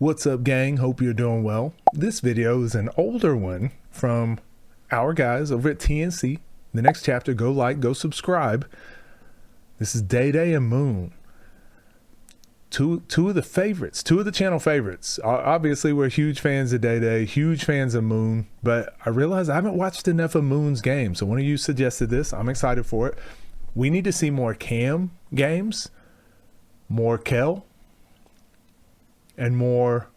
What's up, gang? Hope you're doing well. This video is an older one from our guys over at TNC. The next chapter, go like, go subscribe. This is Dae Dae and Moon. Two of the favorites, two of the channel favorites. Obviously, we're huge fans of Dae Dae, huge fans of Moon, but I realized I haven't watched enough of Moon's game. So one of you suggested this. I'm excited for it. We need to see more Cam games, more Kel, and more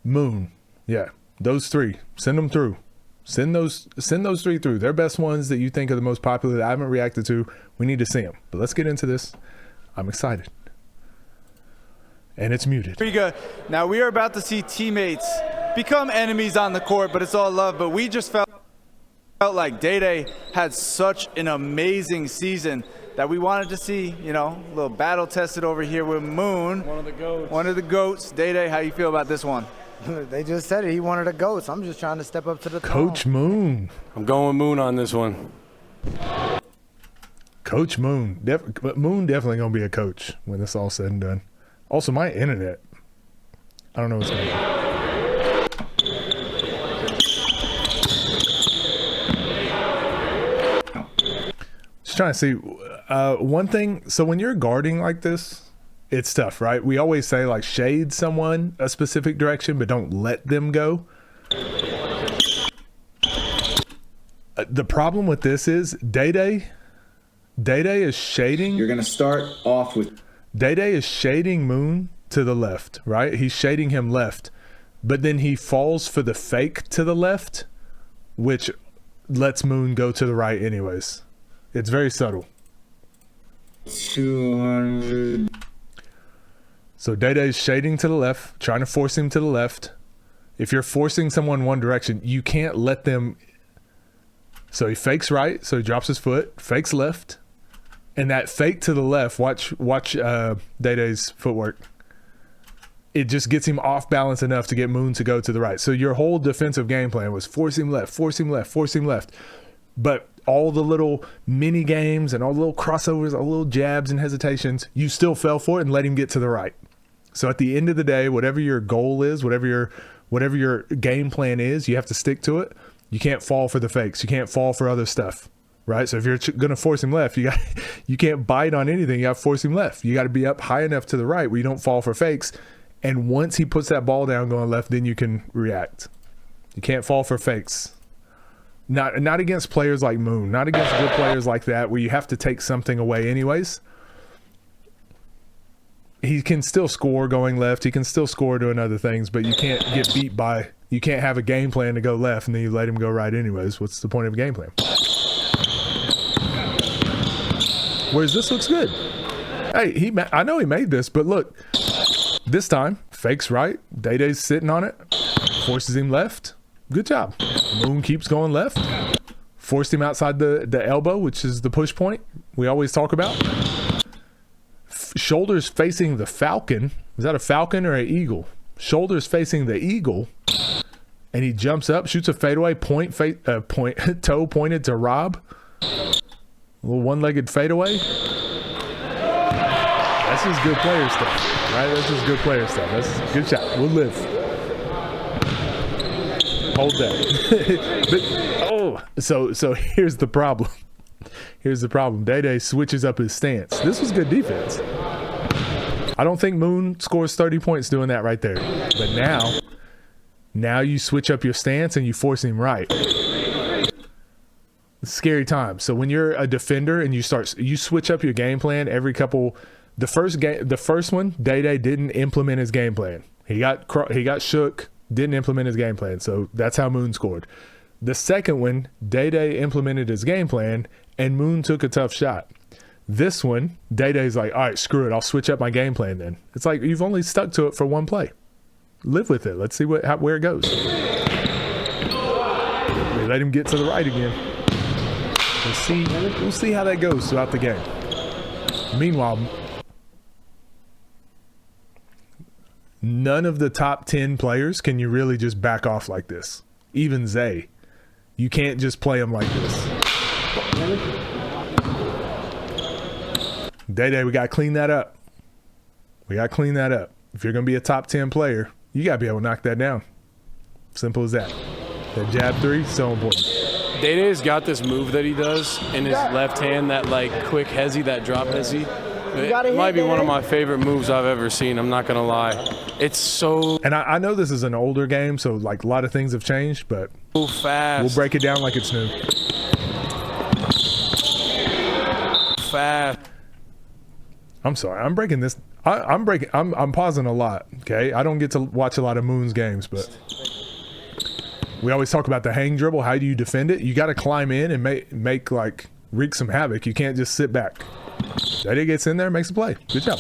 Moon. Yeah, those three. Send them through. Send those three through. They're best ones that you think are the most popular that I haven't reacted to. We need to see them. But let's get into this. I'm excited. And it's muted. Pretty good. Now we are about to see teammates become enemies on the court, but it's all love. But we just felt like Dae Dae had such an amazing season that we wanted to see, you know, a little battle tested over here with Moon. One of the GOATs. One of the GOATs. Dae Dae, how you feel about this one? They just said it. He wanted a GOAT, so I'm just trying to step up to the Coach Moon. I'm going with Moon on this one. Coach Moon. Moon definitely going to be a coach when this all said and done. Also, my internet. I don't know what's going on. Just trying to see. One thing. So when you're guarding like this, it's tough, right? We always say like shade someone a specific direction, but don't let them go. The problem with this is Dae Dae is shading. You're going to start off with Dae Dae is shading Moon to the left, right? He's shading him left, but then he falls for the fake to the left, which lets Moon go to the right anyways. It's very subtle. 200. So Dae Dae's shading to the left, trying to force him to the left. If you're forcing someone one direction, you can't let them. So he fakes right, so he drops his foot, fakes left. And that fake to the left, watch Dae Dae's footwork. It just gets him off balance enough to get Moon to go to the right. So your whole defensive game plan was force him left, force him left, force him left. But all the little mini games and all the little crossovers, all the little jabs and hesitations, you still fell for it and let him get to the right. So at the end of the day, whatever your goal is, whatever your game plan is, you have to stick to it. You can't fall for the fakes. You can't fall for other stuff. Right, so if you're going to force him left, you can't bite on anything. You got to force him left. You got to be up high enough to the right where you don't fall for fakes. And once he puts that ball down going left, then you can react. You can't fall for fakes. Not against players like Moon. Not against good players like that where you have to take something away anyways. He can still score going left. He can still score doing other things, but you can't get beat by. You can't have a game plan to go left and then you let him go right anyways. What's the point of a game plan? Whereas this looks good. Hey, I know he made this, but look, this time fakes right. Dae Dae's sitting on it, forces him left. Good job. Moon keeps going left. Forced him outside the elbow, which is the push point we always talk about. Shoulders facing the falcon. Is that a falcon or an eagle? Shoulders facing the eagle, and he jumps up, shoots a fadeaway, toe pointed to Rob. A little one-legged fadeaway. That's just good player stuff, right? That's just good player stuff. That's a good shot. We'll live. Hold that. But, so here's the problem. Here's the problem. Dae Dae switches up his stance. This was good defense. I don't think Moon scores 30 points doing that right there. But now you switch up your stance and you force him right. Scary time. So when you're a defender and you switch up your game plan every couple. The first one, Dae Dae didn't implement his game plan. He got shook, didn't implement his game plan. So that's how Moon scored. The second one, Dae Dae implemented his game plan and Moon took a tough shot. This one, Dae Dae's like, all right, screw it. I'll switch up my game plan then. It's like you've only stuck to it for one play. Live with it. Let's see where it goes. We let him get to the right again. We'll see how that goes throughout the game. Meanwhile, none of the top 10 players can you really just back off like this. Even Zay. You can't just play him like this. Dae Dae, we got to clean that up. We got to clean that up. If you're going to be a top 10 player, you got to be able to knock that down. Simple as that. That jab three, so important. Dae Dae's got this move that he does in his left hand, that like quick hezzy, that drop hezzy. It might be one of my favorite moves I've ever seen. I'm not going to lie. It's so And I know this is an older game, so like a lot of things have changed, but fast. we'll break it down like it's new. Fast. I'm sorry. I'm breaking this. I'm pausing a lot, okay? I don't get to watch a lot of Moon's games, but we always talk about the hang dribble. How do you defend it? You got to climb in and make like wreak some havoc. You can't just sit back. Dae Dae gets in there, makes a play. Good job.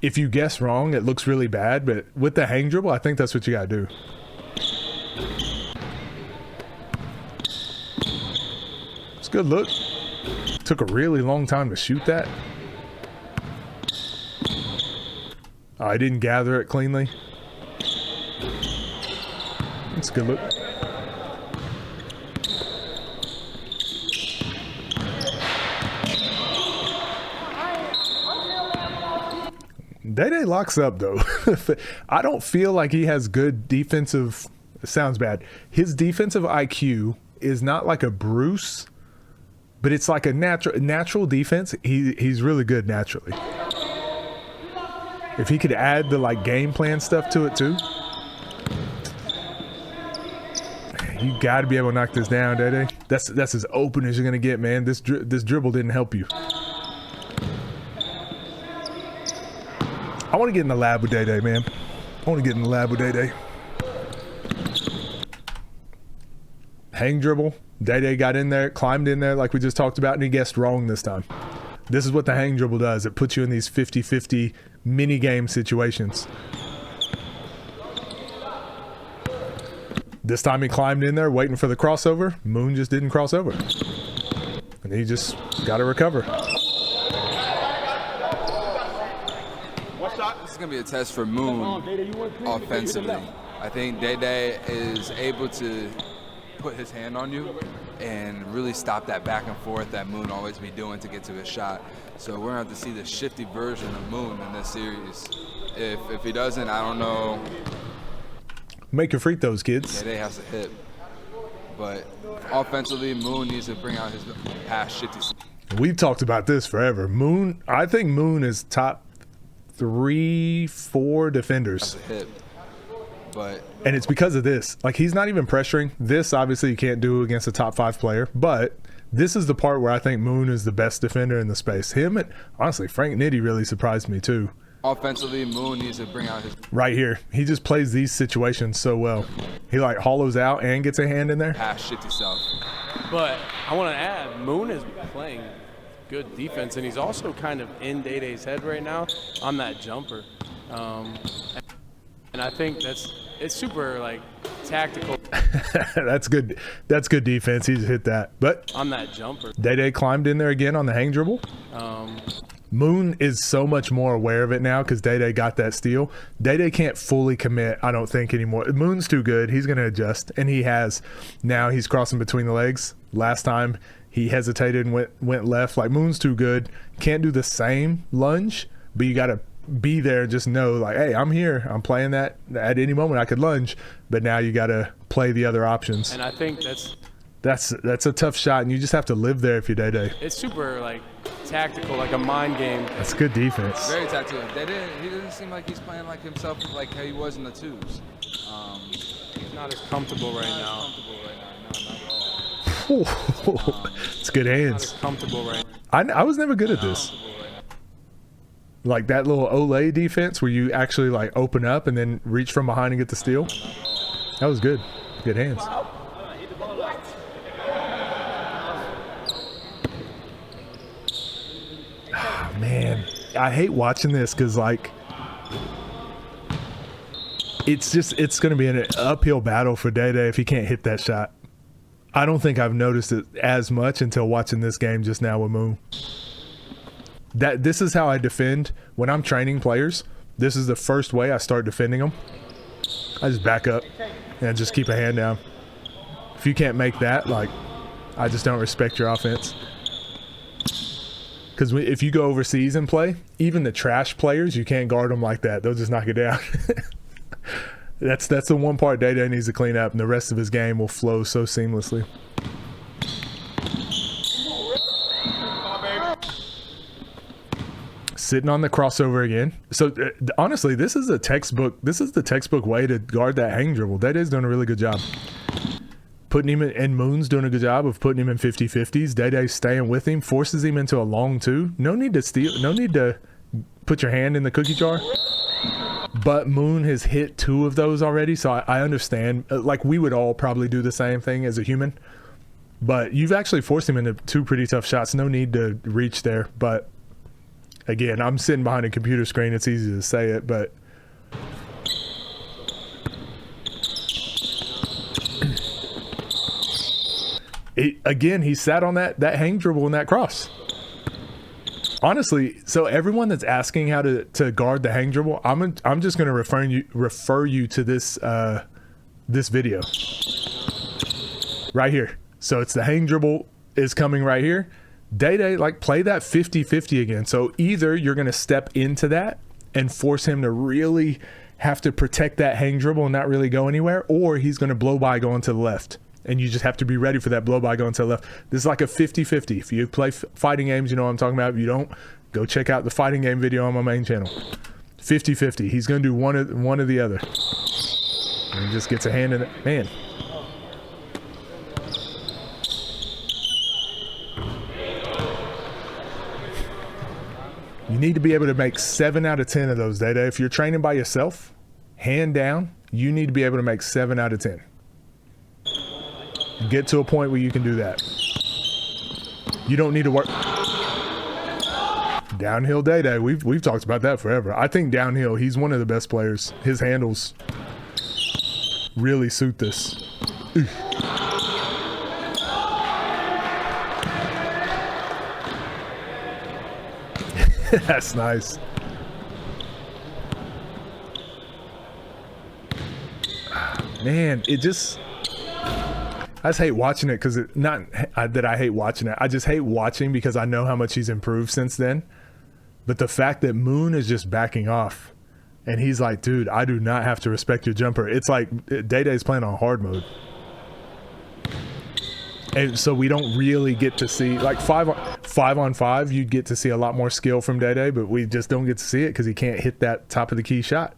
If you guess wrong, it looks really bad, but with the hang dribble, I think that's what you got to do. It's a good look. Took a really long time to shoot that. Oh, I didn't gather it cleanly. It's a good look. Dae Dae locks up though. I don't feel like he has good defensive. It sounds bad. His defensive IQ is not like a Bruce, but it's like a natural defense. He's really good naturally. If he could add the like game plan stuff to it too, you got to be able to knock this down, Dae Dae. That's as open as you're gonna get, man. This dribble didn't help you. I want to get in the lab with Dae Dae, man. I want to get in the lab with Dae Dae. Hang dribble. Dae Dae got in there, climbed in there like we just talked about, and he guessed wrong this time. This is what the hang dribble does. It puts you in these 50-50 mini game situations. This time he climbed in there waiting for the crossover. Moon just didn't cross over. And he just got to recover. This is going to be a test for Moon offensively. I think Dae Dae is able to put his hand on you and really stop that back and forth that Moon always be doing to get to his shot. So we're going to have to see the shifty version of Moon in this series. If he doesn't, I don't know. Make your free throws, kids. Dae Dae has to hit. But offensively, Moon needs to bring out his past shifty. We've talked about this forever. Moon, I think Moon is top 3-4 defenders. Hit. But and it's because of this. Like, he's not even pressuring. This, obviously, you can't do against a top 5 player. But this is the part where I think Moon is the best defender in the space. Him and, honestly, Frank Nitti really surprised me, too. Offensively, Moon needs to bring out his... Right here. He just plays these situations so well. He, like, hollows out and gets a hand in there. Past shifty self. But I want to add, Moon is playing good defense, and he's also kind of in Dae Dae's head right now on that jumper. And I think it's super like tactical. That's good. That's good defense. He's hit that. But on that jumper, Dae Dae climbed in there again on the hang dribble. Moon is so much more aware of it now because Dae Dae got that steal. Dae Dae can't fully commit, I don't think, anymore. Moon's too good. He's going to adjust, and he has. Now he's crossing between the legs. Last time he hesitated and went left. Like, Moon's too good. Can't do the same lunge, but you got to be there and just know, like, hey, I'm here. I'm playing that. At any moment I could lunge, but now you got to play the other options. And I think that's a tough shot, and you just have to live there if you're Dae Dae. It's super like tactical, like a mind game. That's good defense. Very tactical. He doesn't seem like he's playing like himself, like how he was in the twos. He's not as comfortable right now. It's good hands. Comfortable right now. I was never good at this. Like that little Olay defense where you actually like open up and then reach from behind and get the steal. That was good. Good hands. Oh, man, I hate watching this because like it's going to be an uphill battle for Dae Dae if he can't hit that shot. I don't think I've noticed it as much until watching this game just now with Moon. This is how I defend when I'm training players. This is the first way I start defending them. I just back up and just keep a hand down. If you can't make that, like, I just don't respect your offense. Because if you go overseas and play, even the trash players, you can't guard them like that. They'll just knock it down. That's the one part Dae Dae needs to clean up, and the rest of his game will flow so seamlessly. Sitting on the crossover again. So honestly, this is the textbook way to guard that hang dribble. Dae Dae's doing a really good job. Putting him in, and Moon's doing a good job of putting him in 50-50s. Dae Dae's staying with him, forces him into a long two. No need to steal, no need to put your hand in the cookie jar. But Moon has hit 2 of those already, so I understand. Like, we would all probably do the same thing as a human. But you've actually forced him into 2 pretty tough shots. No need to reach there. But again, I'm sitting behind a computer screen. It's easy to say it, but again, he sat on that hang dribble and that cross. Honestly, so everyone that's asking how to guard the hang dribble, I'm just going to refer you to this this video right here. So it's the hang dribble is coming right here. Dae Dae, like, play that 50-50 again. So either you're going to step into that and force him to really have to protect that hang dribble and not really go anywhere, or he's going to blow by going to the left. And you just have to be ready for that blow by going to the left. This is like a 50-50. If you play fighting games, you know what I'm talking about. If you don't, go check out the fighting game video on my main channel. 50-50. He's going to do one or the other. And he just gets a hand in it. Man. You need to be able to make 7 out of 10 of those, Dae Dae. If you're training by yourself, hand down, you need to be able to make 7 out of 10. Get to a point where you can do that. You don't need to work. Downhill Dae Dae, we've talked about that forever. I think downhill, he's one of the best players. His handles really suit this. That's nice. Man, it just... I just hate watching it because not that I hate watching it. I just hate watching because I know how much he's improved since then. But the fact that Moon is just backing off and he's like, dude, I do not have to respect your jumper. It's like Dae Dae's playing on hard mode. And so we don't really get to see, like 5 on 5, you'd get to see a lot more skill from Dae Dae, but we just don't get to see it because he can't hit that top of the key shot.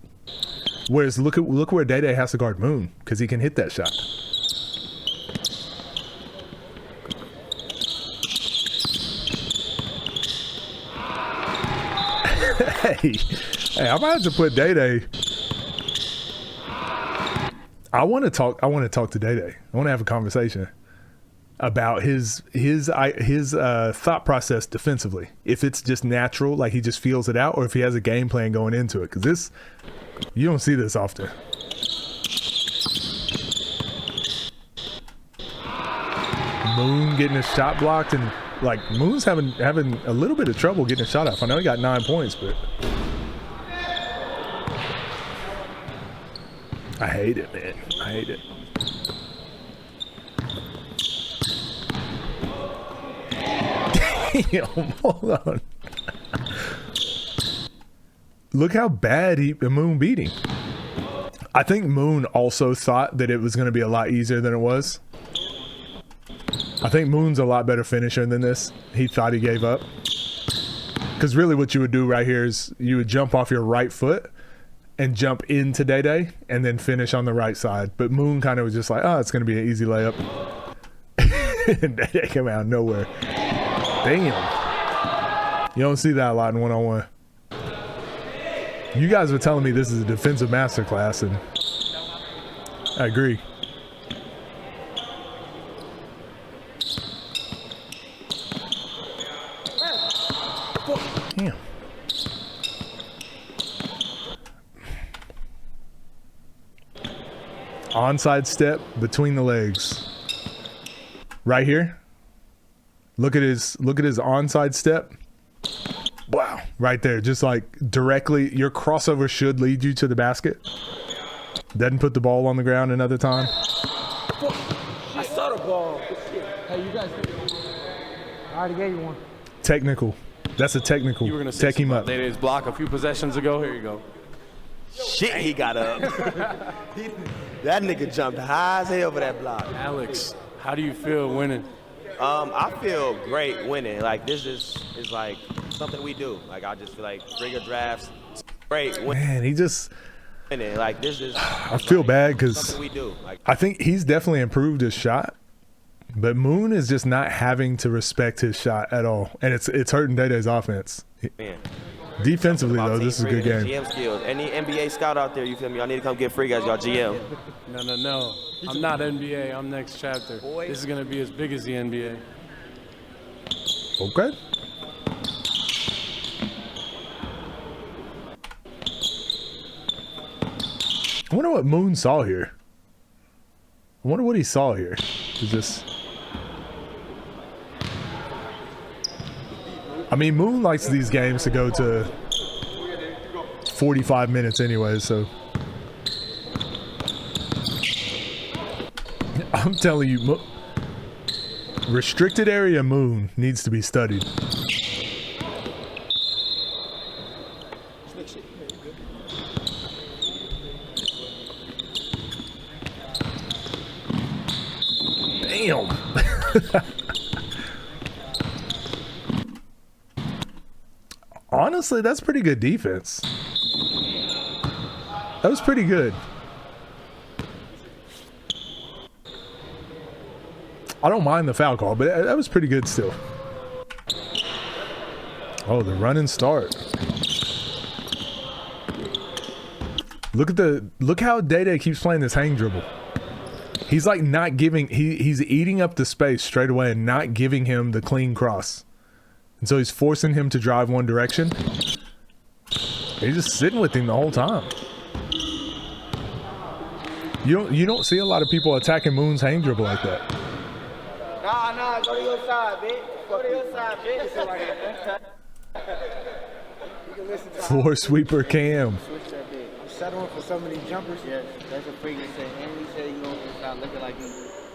Whereas look where Dae Dae has to guard Moon because he can hit that shot. Hey, I might have to put Dae Dae. I want to talk to Dae Dae. I want to have a conversation about his thought process defensively. If it's just natural, like he just feels it out, or if he has a game plan going into it. Because you don't see this often. Moon getting his shot blocked, and like Moon's having a little bit of trouble getting a shot off. I know he got 9 points, but I hate it, man. I hate it. Damn, hold on. Look how bad Moon beat him. I think Moon also thought that it was going to be a lot easier than it was. I think Moon's a lot better finisher than this. He thought he gave up. Because really what you would do right here is you would jump off your right foot and jump into Dae Dae and then finish on the right side. But Moon kind of was just like, oh, it's going to be an easy layup. And Dae Dae came out of nowhere. Damn. You don't see that a lot in one-on-one. You guys were telling me this is a defensive masterclass, and I agree. Damn. Onside step between the legs. Right here. Look at his onside step. Wow, right there, just like directly. Your crossover should lead you to the basket. Doesn't put the ball on the ground another time. I saw the ball. Hey, you guys. I already gave you one. Technical. That's a technical. You were gonna say Tech him something up. about Dae Dae's block a few possessions ago. Here you go. Shit, he got up. That nigga jumped high as hell for that block. Alex, how do you feel winning? I feel great winning. Like, this is like something we do. Like, I just feel like bigger drafts, great winning. Man, he just. Like, this is. I feel bad because something we do. Like, I think he's definitely improved his shot, but Moon is just not having to respect his shot at all, and it's hurting Dae Dae's offense. man. Defensively though, this is a good game. GM skills. Any NBA scout out there, you feel me? Y'all need to come get free guys, y'all GM. No. I'm not NBA. I'm next chapter. This is gonna be as big as the NBA. Okay. I wonder what Moon saw here. I wonder what he saw here. Is this? I mean, Moon likes these games to go to 45 minutes anyway, so. I'm telling you, restricted area Moon needs to be studied. Damn. Honestly, that's pretty good defense. That was pretty good. I don't mind the foul call, but that was pretty good still. Oh, the run and start. Look how Dae Dae keeps playing this hang dribble. He's like not giving, he's eating up the space straight away and not giving him the clean cross. And so he's forcing him to drive one direction. He's just sitting with him the whole time. You don't see a lot of people attacking Moon's hang dribble like that. Nah, go to your side, bitch. Go to your side, bitch. You can listen to Floor sweeper Cam. switch that bitch. I'm settling for so many jumpers. Yes, that's what Freaky said. And he said, you know, stop looking like you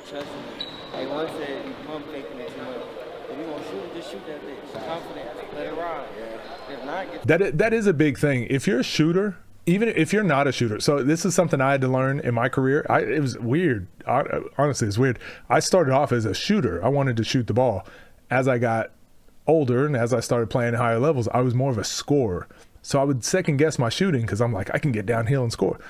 trusting me. Like one said, you pump faking it too much. If you want to shoot, just shoot that bitch. Confident, let it ride. Yeah. If not, get That is a big thing. If you're a shooter, even if you're not a shooter, so this is something I had to learn in my career. It was weird. Honestly, it's weird. I started off as a shooter. I wanted to shoot the ball. As I got older and as I started playing higher levels, I was more of a scorer. So I would second guess my shooting because I'm like, I can get downhill and score.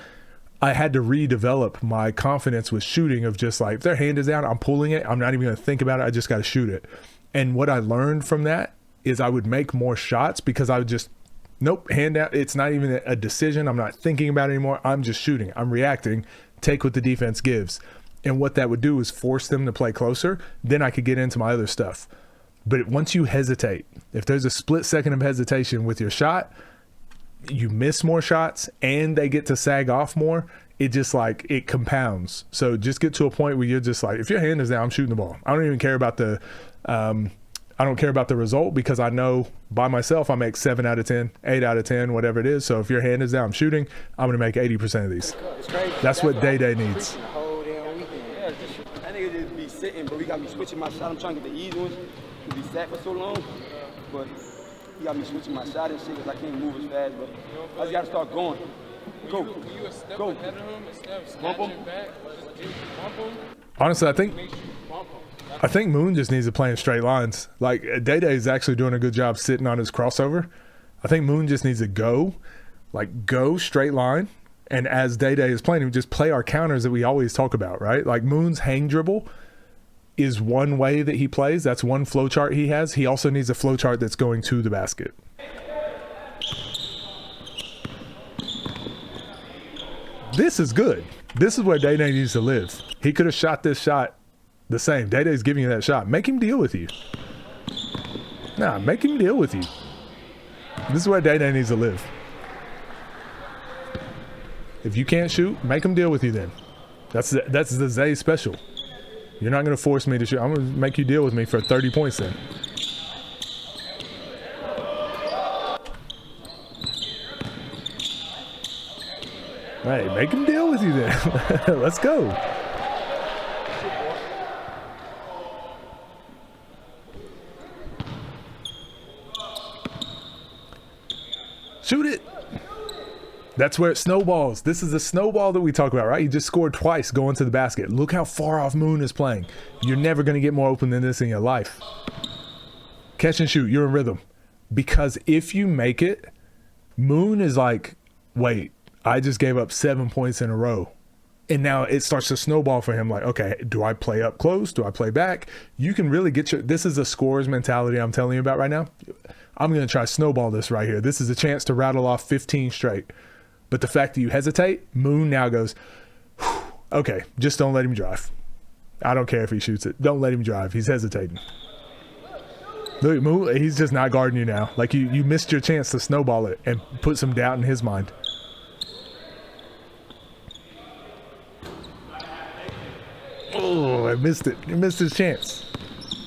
I had to redevelop my confidence with shooting of just like, if their hand is down, I'm pulling it. I'm not even going to think about it. I just got to shoot it. And what I learned from that is I would make more shots because I would just, nope, hand out. It's not even a decision. I'm not thinking about it anymore. I'm just shooting. I'm reacting. Take what the defense gives. And what that would do is force them to play closer. Then I could get into my other stuff. But once you hesitate, if there's a split second of hesitation with your shot, you miss more shots and they get to sag off more. It just like, it compounds. So just get to a point where you're just like, if your hand is down, I'm shooting the ball. I don't even care about the, I don't care about the result because I know by myself I make 7 out of 10, 8 out of 10, whatever it is. So if your hand is down, I'm shooting, I'm going to make 80% of these. That's what Dae Dae needs. the whole damn weekend. Yeah, that nigga just be sitting, but we got me switching my shot. I'm trying to get the easy ones because he sat for so long. But he got me switching my shot and shit because I can't move as fast. But I just got to start going. Go. Go. Bump him. Honestly, I think Moon just needs to play in straight lines. Like Dae Dae is actually doing a good job sitting on his crossover. I think Moon just needs to go straight line. And as Dae Dae is playing, we just play our counters that we always talk about, right? Like Moon's hang dribble is one way that he plays. That's one flow chart he has. He also needs a flow chart that's going to the basket. This is good. This is where Dae Dae needs to live. He could have shot this shot the same. Dae Dae's giving you that shot. Make him deal with you. Nah, make him deal with you. This is where Dae Dae needs to live. If you can't shoot, make him deal with you then. That's the Zay special. You're not going to force me to shoot. I'm going to make you deal with me for 30 points then. Hey, make him deal with you then. Let's go. That's where it snowballs. This is the snowball that we talk about, right? He just scored twice going to the basket. Look how far off Moon is playing. You're never going to get more open than this in your life. Catch and shoot. You're in rhythm. Because if you make it, Moon is like, wait, I just gave up 7 points in a row. And now it starts to snowball for him. Like, okay, do I play up close? Do I play back? You can really get this is a scorer's mentality I'm telling you about right now. I'm going to try to snowball this right here. This is a chance to rattle off 15 straight. But the fact that you hesitate, Moon now goes, okay, just don't let him drive. I don't care if he shoots it. Don't let him drive. He's hesitating. Look, Moon, he's just not guarding you now. Like you missed your chance to snowball it and put some doubt in his mind. Oh, I missed it. He missed his chance.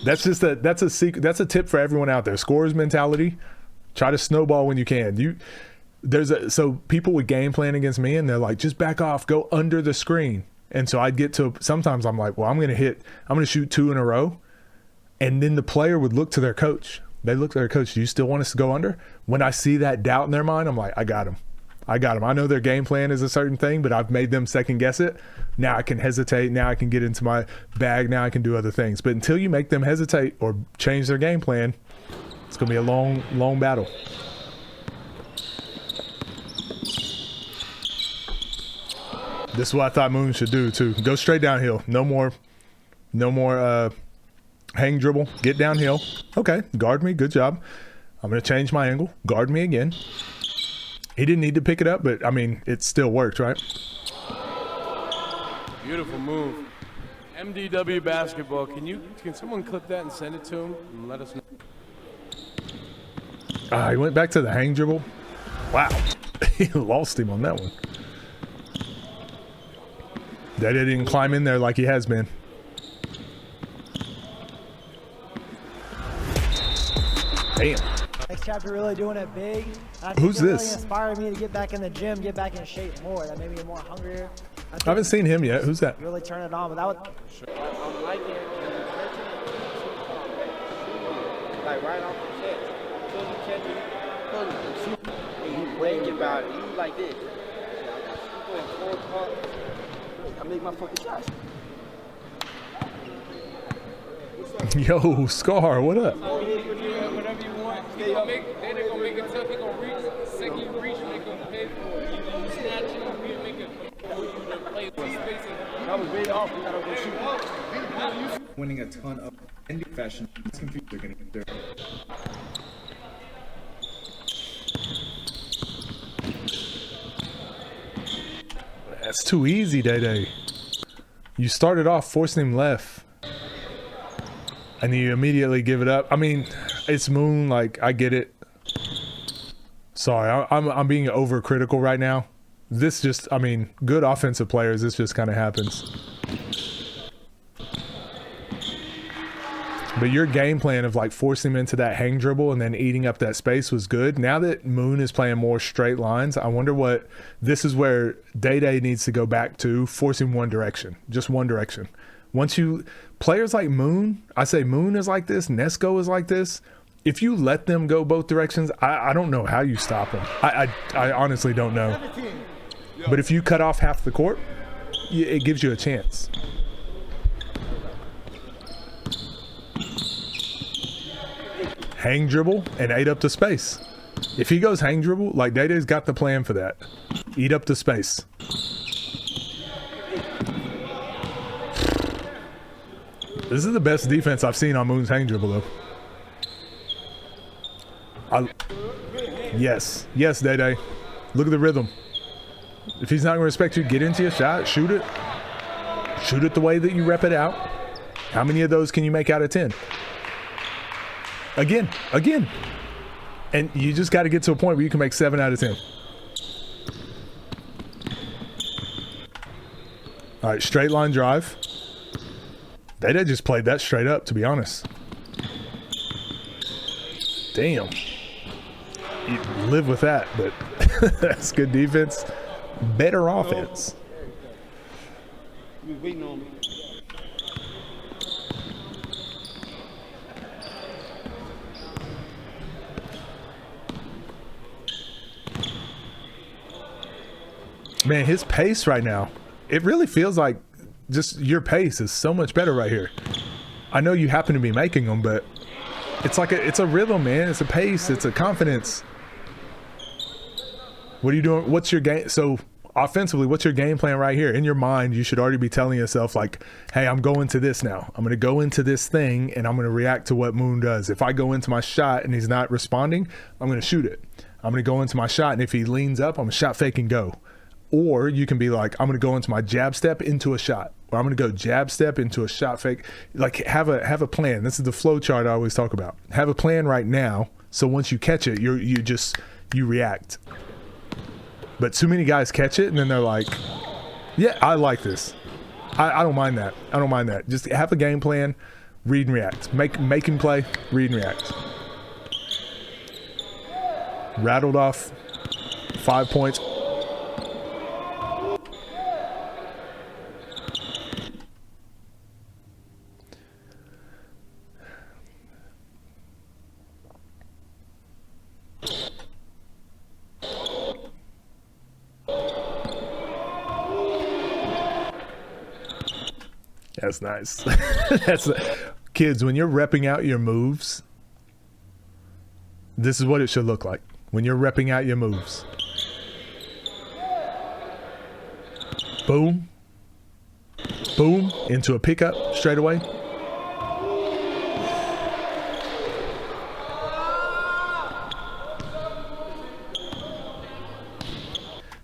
That's just that's a secret. That's a tip for everyone out there. Scorer's mentality. Try to snowball when you can. So people would game plan against me and they're like, just back off, go under the screen. And so I'd get to, sometimes I'm like, well, I'm going to shoot 2 in a row. And then the player would look to their coach. They look to their coach. Do you still want us to go under? When I see that doubt in their mind, I'm like, I got him. I know their game plan is a certain thing, but I've made them second guess it. Now I can hesitate. Now I can get into my bag. Now I can do other things. But until you make them hesitate or change their game plan, it's going to be a long, long battle. This is what I thought Moon should do too. Go straight downhill. No more hang dribble. Get downhill. Okay, guard me. Good job. I'm going to change my angle. Guard me again. He didn't need to pick it up, but I mean, it still worked, right? Beautiful move. MDW basketball. Can someone clip that and send it to him and let us know? He went back to the hang dribble. Wow. He lost him on that one. Dae Dae didn't climb in there like he has been. Damn. Next chapter really doing it big. Who's this? Really inspired me to get back in the gym, get back in shape more. That made me more hungrier. I haven't seen him yet. Who's that? Really turn it on, but that was. I'm liking it. Like right off the chest. Until you catch it, and you think about it. You like this. I make my fucking shots. Yo, Scar, what up? Whatever you want. They're gonna make it tough. They're gonna reach. Second you reach, they're gonna pay for it. You snatch it, you make it. Play space. I was way off. We gotta go shoot. Winning a ton of indie fashion. These computers are gonna get dirty. That's too easy, Dae Dae. You started off forcing him left. And you immediately give it up. I mean, it's Moon. Like, I get it. Sorry, I'm being overcritical right now. This just, I mean, good offensive players, this just kind of happens. But your game plan of like forcing him into that hang dribble and then eating up that space was good. Now that Moon is playing more straight lines, I wonder what, this is where Dae Dae needs to go back to forcing one direction, just one direction. Once you, players like Moon, I say Moon is like this, Nesco is like this. If you let them go both directions, I don't know how you stop them. I honestly don't know. But if you cut off half the court, it gives you a chance. Hang dribble and ate up the space. If he goes hang dribble, like Dae Dae's got the plan for that. Eat up the space. This is the best defense I've seen on Moon's hang dribble, though. Yes, Dae Dae. Look at the rhythm. If he's not going to respect you, get into your shot, shoot it. Shoot it the way that you rep it out. How many of those can you make out of 10? Again. And you just got to get to a point where you can make 7 out of 10. All right, straight line drive. Dae Dae just played that straight up, to be honest. Damn. You live with that, but that's good defense. Better offense. You was waiting on me. Man, his pace right now, it really feels like just your pace is so much better right here. I know you happen to be making them, but it's like it's a rhythm, man. It's a pace. It's a confidence. What are you doing? What's your game? So offensively, what's your game plan right here? In your mind, you should already be telling yourself like, hey, I'm going to this now. I'm going to go into this thing and I'm going to react to what Moon does. If I go into my shot and he's not responding, I'm going to shoot it. I'm going to go into my shot, and if he leans up, I'm going to shot fake and go. Or you can be like, I'm going to go into my jab step into a shot. Or I'm going to go jab step into a shot fake. Like have a plan. This is the flow chart I always talk about. Have a plan right now. So once you catch it, you react. But too many guys catch it and then they're like, yeah, I like this. I don't mind that. I don't mind that. Just have a game plan, read and react. Make him play, read and react. Rattled off 5 points. That's nice. Kids, when you're repping out your moves, this is what it should look like. When you're repping out your moves. Boom. Boom. Into a pickup straight away.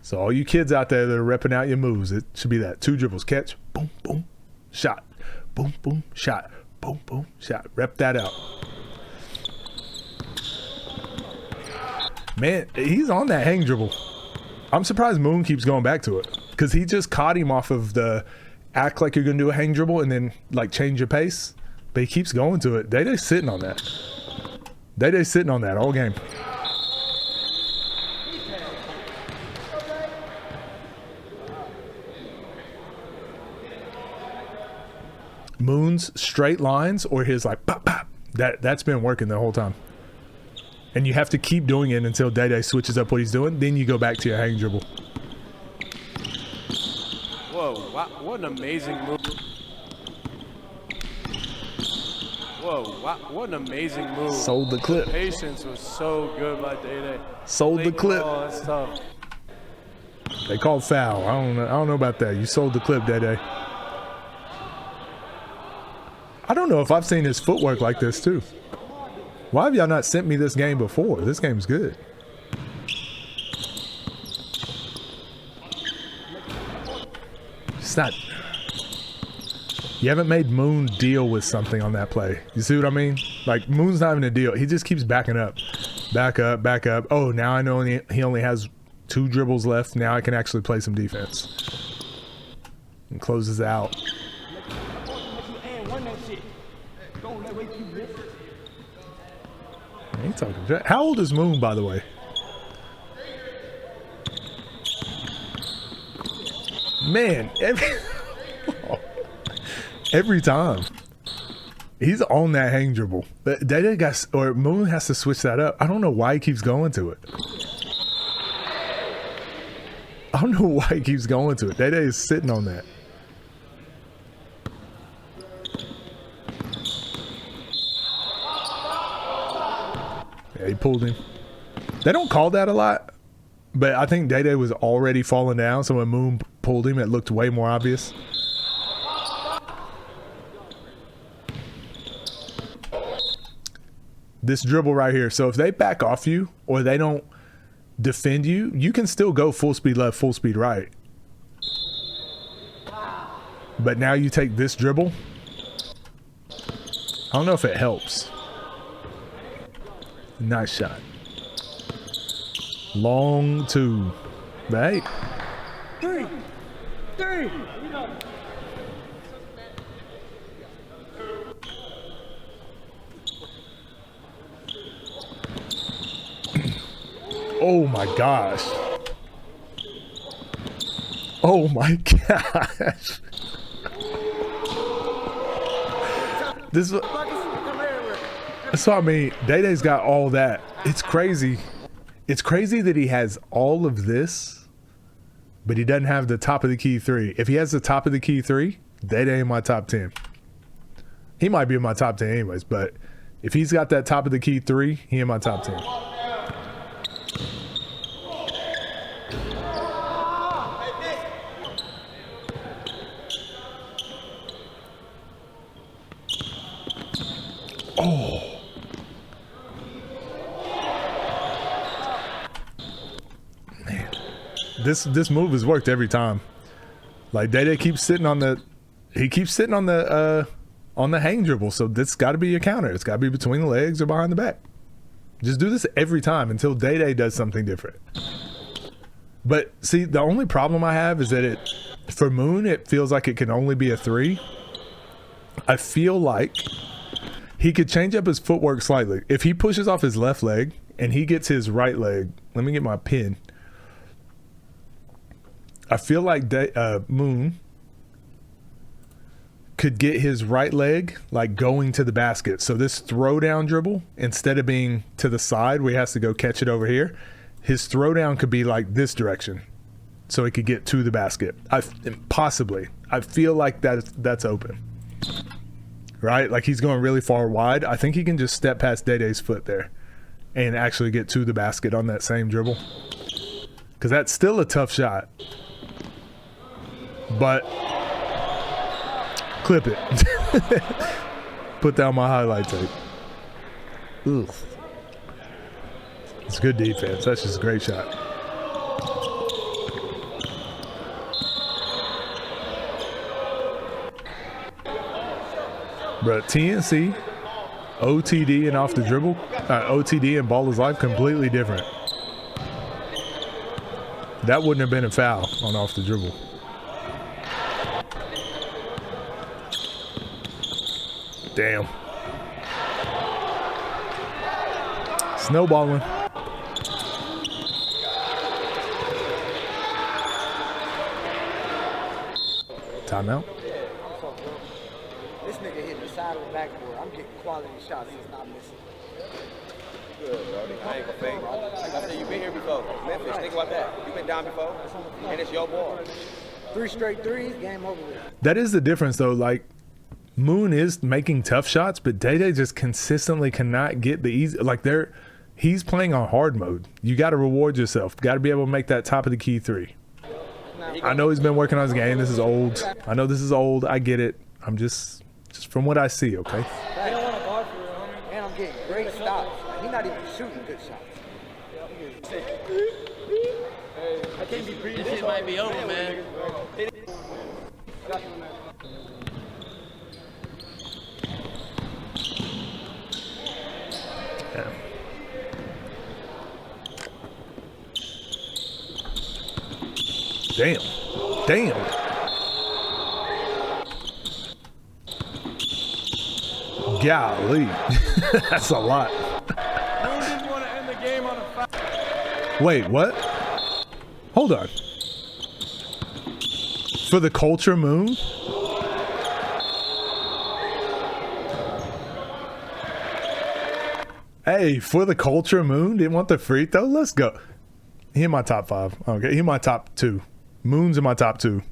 So all you kids out there that are repping out your moves, it should be that. 2 dribbles, catch, boom, boom, shot, boom, boom, shot, boom, boom, shot. Rep that out. Man, he's on that hang dribble. I'm surprised Moon keeps going back to it because he just caught him off of the act like you're going to do a hang dribble and then like change your pace. But he keeps going to it. Dae Dae's sitting on that. Dae Dae's sitting on that all game. Moon's straight lines or his like pop, pop, that's been working the whole time. And you have to keep doing it until Dae Dae switches up what he's doing. Then you go back to your hang dribble. Whoa, wow, what an amazing move. Whoa, wow, what an amazing move. Sold the clip. The patience was so good by Dae Dae. Sold the clip. Oh, that's tough. They called foul. I don't know about that. You sold the clip, Dae Dae. I don't know if I've seen his footwork like this too. Why have y'all not sent me this game before? This game's good. It's not. You haven't made Moon deal with something on that play. You see what I mean? Like Moon's not even a deal. He just keeps backing up. Back up, back up. Oh, now I know he only has 2 dribbles left. Now I can actually play some defense. And closes out. He talking. How old is Moon, by the way? Man, every time he's on that hang dribble. But Dae Dae or Moon has to switch that up. I don't know why he keeps going to it. I don't know why he keeps going to it. Dae Dae is sitting on that. Yeah, he pulled him. They don't call that a lot, but I think Dae Dae was already falling down, so when Moon pulled him, it looked way more obvious. This dribble right here. So if they back off you or they don't defend you, you can still go full speed left, full speed right. But now you take this dribble. I don't know if it helps. Nice shot. Long 2. But hey. 3. Oh my gosh. Oh my gosh. This is. That's what I mean. Dae Dae's got all that. It's crazy. It's crazy that he has all of this, but he doesn't have the top of the key 3. If he has the top of the key 3, Dae Dae in my top 10. He might be in my top 10 anyways, but if he's got that top of the key 3, he in my top 10. Oh. Man. This move has worked every time. Like Dae Dae keeps sitting on the hang dribble, so this got to be a counter. It's got to be between the legs or behind the back. Just do this every time until Dae Dae does something different. But see, the only problem I have is that for Moon, it feels like it can only be a 3. I feel like he could change up his footwork slightly. If he pushes off his left leg and he gets his right leg, let me get my pin. I feel like Moon could get his right leg like going to the basket. So this throwdown dribble, instead of being to the side where he has to go catch it over here, his throwdown could be like this direction, so he could get to the basket. Possibly. I feel like that's open. Right? Like he's going really far wide. I think he can just step past Dae Dae's foot there and actually get to the basket on that same dribble. Because that's still a tough shot. But clip it. Put down my highlight tape. Ugh. It's good defense. That's just a great shot. But TNC, OTD and off the dribble, OTD and ball is life, completely different. That wouldn't have been a foul on off the dribble. Damn. Snowballing. Timeout. This nigga hitting the side of the backboard. I'm getting quality shots. He's not missing. Good, Brody. I ain't gonna fake. Like I said, you've been here before. Memphis, think about that. You've been down before, and it's your ball. 3 straight threes, game over with. That is the difference, though. Like, Moon is making tough shots, but Dae Dae just consistently cannot get the easy. Like, he's playing on hard mode. You got to reward yourself. Got to be able to make that top of the key 3. I know he's been working on his game. This is old. I know this is old. I get it. I'm just from what I see, okay? I don't want to guard for real, homie. And I'm getting great stops. Like, he's not even shooting good shots. I can't be breathing. This shit might be over, man. Yeah. Damn. Golly. That's a lot. Moon didn't want to end the game on a foul. Wait, what? Hold on. For the culture, Moon? Hey, for the culture, Moon didn't want the free throw? Let's go. He in my top 5. Okay, he in my top 2. Moon's in my top 2.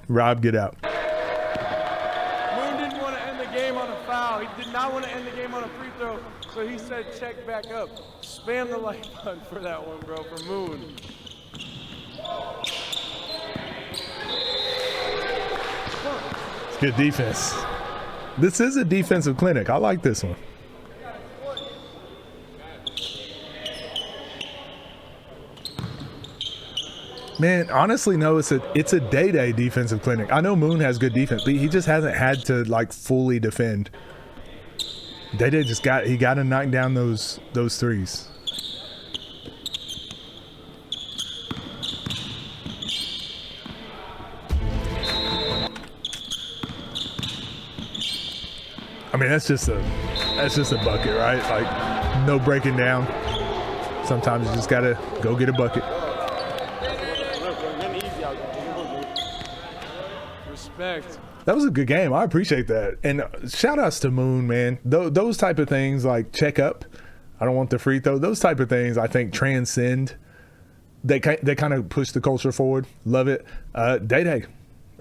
Rob, get out. Moon didn't want to end the game on a foul. He did not want to end the game on a free throw, so he said check back up. Spam the like button for that one, bro, for Moon. It's good defense. This is a defensive clinic. I like this one. Man, honestly, no, it's a Dae Dae defensive clinic. I know Moon has good defense, but he just hasn't had to like fully defend. Dae Dae just got to knock down those threes. I mean, that's just a bucket, right? Like, no breaking down. Sometimes you just gotta go get a bucket. Respect. That was a good game. I appreciate that. And shout outs to Moon, man. Those type of things, like check up, I don't want the free throw. Those type of things, I think, transcend they kind of push the culture forward. Love it. Dae Dae,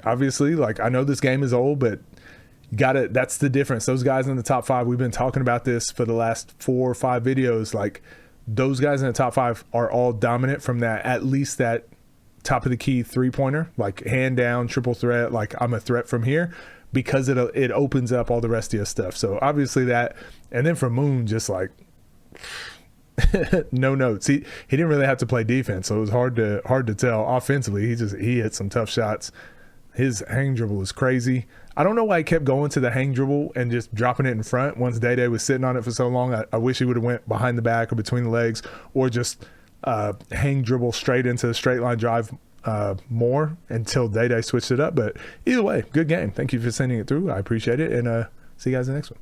obviously, like, I know this game is old, but that's the difference. Those guys in the top 5, we've been talking about this for the last 4 or 5 videos. Like, those guys in the top 5 are all dominant from that, at least that top of the key 3-pointer, like hand down, triple threat, like I'm a threat from here, because it opens up all the rest of your stuff. So obviously that, and then for Moon, just like no notes. He didn't really have to play defense, so it was hard to tell. Offensively, he hit some tough shots. His hang dribble is crazy. I don't know why he kept going to the hang dribble and just dropping it in front once Dae Dae was sitting on it for so long. I wish he would have went behind the back or between the legs, or just hang dribble straight into the straight line drive more until Dae Dae switched it up. But either way, good game. Thank you for sending it through. I appreciate it, and see you guys in the next one.